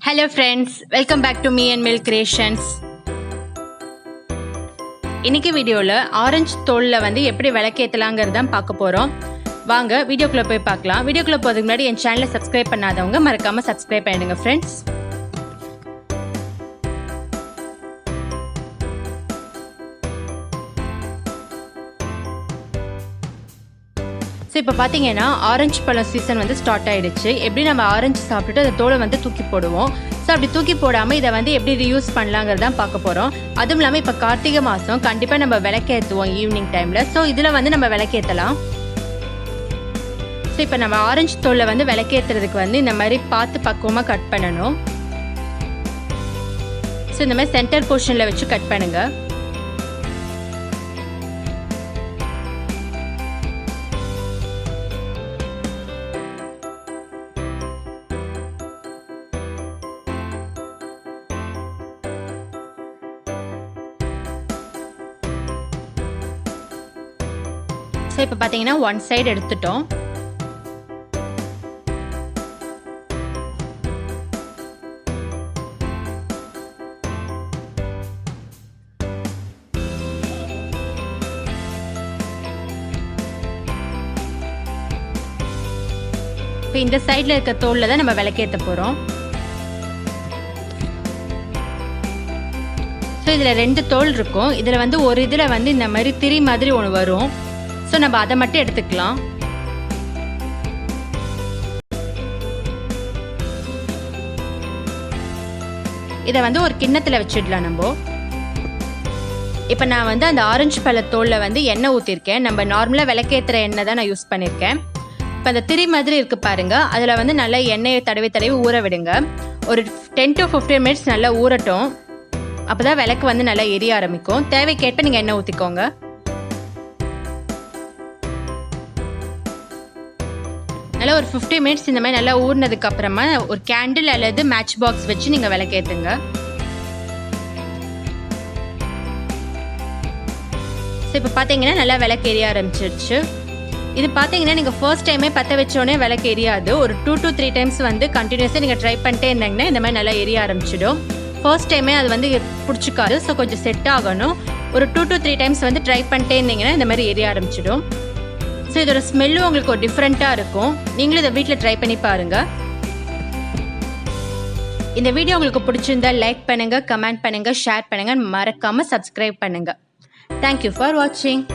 Hello friends, welcome back to me and Milk Creations. இன்னைக்கு வீடியோல orange தோல்ல வந்து எப்படி விளக்கேத்தலாம்ங்கறத பார்க்க போறோம். வாங்க வீடியோக்குள்ள போய் பார்க்கலாம். வீடியோக்குள்ள போறதுக்கு முன்னாடி என் சேனலை சப்ஸ்கிரைப் பண்ணாதவங்க மறக்காம சப்ஸ்கிரைப் பண்ணுங்க ஃப்ரெண்ட்ஸ். இப்போ பார்த்தீங்கன்னா ஆரஞ்சு பழம் சீசன் வந்து ஸ்டார்ட் ஆயிடுச்சு. எப்படி நம்ம ஆரஞ்சு சாப்பிட்டுட்டு அந்த தோலை வந்து தூக்கி போடுவோம். ஸோ அப்படி தூக்கி போடாமல் இதை வந்து எப்படி ரீயூஸ் பண்ணலாங்கிறதான் பார்க்க போகிறோம். அதுவும் இல்லாமல் இப்போ கார்த்திகை மாதம் கண்டிப்பாக நம்ம விளக்கேற்றுவோம் ஈவினிங் டைமில். ஸோ இதில் வந்து நம்ம விளக்கேற்றலாம். ஸோ இப்போ நம்ம ஆரஞ்சு தோலை வந்து விளக்கேற்றுறதுக்கு வந்து இந்த மாதிரி பார்த்து பக்குவமாக கட் பண்ணணும். ஸோ இந்த மாதிரி சென்டர் போர்ஷனில் வச்சு கட் பண்ணுங்கள். ஸோ இப்போ பார்த்தீங்கன்னா ஒன் சைடு எடுத்துட்டோம். இப்போ இந்த சைடில் இருக்க தோலில் தான் நம்ம விளக்கேற்ற போகிறோம். ஸோ இதில் 2 தோல் இருக்கும். இதில் வந்து ஒரு இதில் வந்து இந்த மாதிரி திரி மாதிரி ஒன்று வரும். ஸோ நம்ம அதை மட்டும் எடுத்துக்கலாம். இதை வந்து ஒரு கிண்ணத்தில் வச்சிடலாம் நம்ம. இப்போ நான் வந்து அந்த ஆரஞ்சு பழத்தோலில் வந்து எண்ணெய் ஊற்றிருக்கேன். நம்ம நார்மலாக விளக்கேற்றுற எண்ணெய் தான் நான் யூஸ் பண்ணியிருக்கேன். இப்போ அந்த திரி மாதிரி இருக்குது பாருங்கள், அதில் வந்து நல்லா எண்ணெயை தடவி ஊற விடுங்க. ஒரு 10 to 15 minutes நல்லா ஊறட்டும். அப்போ தான் விளக்கு வந்து நல்லா எரிய ஆரம்பிக்கும். தேவைக்கேற்ப நீங்கள் எண்ணெய் ஊற்றிக்கோங்க. நல்லா ஒரு 50 minutes இந்த மாதிரி நல்லா ஊறினதுக்கு அப்புறமா ஒரு கேண்டில் அல்லது மேட்ச் பாக்ஸ் வச்சு நீங்கள் விளக்கேற்றுங்க. ஸோ இப்போ பார்த்தீங்கன்னா நல்லா விளக்கு எரிய ஆரம்பிச்சிருச்சு. இது பார்த்தீங்கன்னா நீங்கள் ஃபர்ஸ்ட் டைமே பற்ற வச்சோடனே விளக்கு எரியாது. ஒரு 2 to 3 times வந்து கண்டினியூஸாக நீங்கள் ட்ரை பண்ணிட்டே இருந்தாங்கன்னா இந்த மாதிரி நல்லா எரிய ஆரம்பிச்சிடும். ஃபர்ஸ்ட் டைமே அது வந்து பிடிச்சிக்காது. ஸோ கொஞ்சம் செட் ஆகணும். ஒரு 2 to 3 times வந்து ட்ரை பண்ணிட்டே இருந்தீங்கன்னா இந்த மாதிரி எரிய ஆரம்பிச்சிடும். ஸோ இதோட ஸ்மெல்லும் உங்களுக்கு ஒரு டிஃப்ரெண்ட்டாக இருக்கும். நீங்களும் இதை வீட்டில் ட்ரை பண்ணி பாருங்கள். இந்த வீடியோ உங்களுக்கு பிடிச்சிருந்தா லைக் பண்ணுங்கள், கமெண்ட் பண்ணுங்கள், ஷேர் பண்ணுங்கள், மறக்காமல் சப்ஸ்கிரைப் பண்ணுங்கள். தேங்க்யூ ஃபார் வாட்சிங்.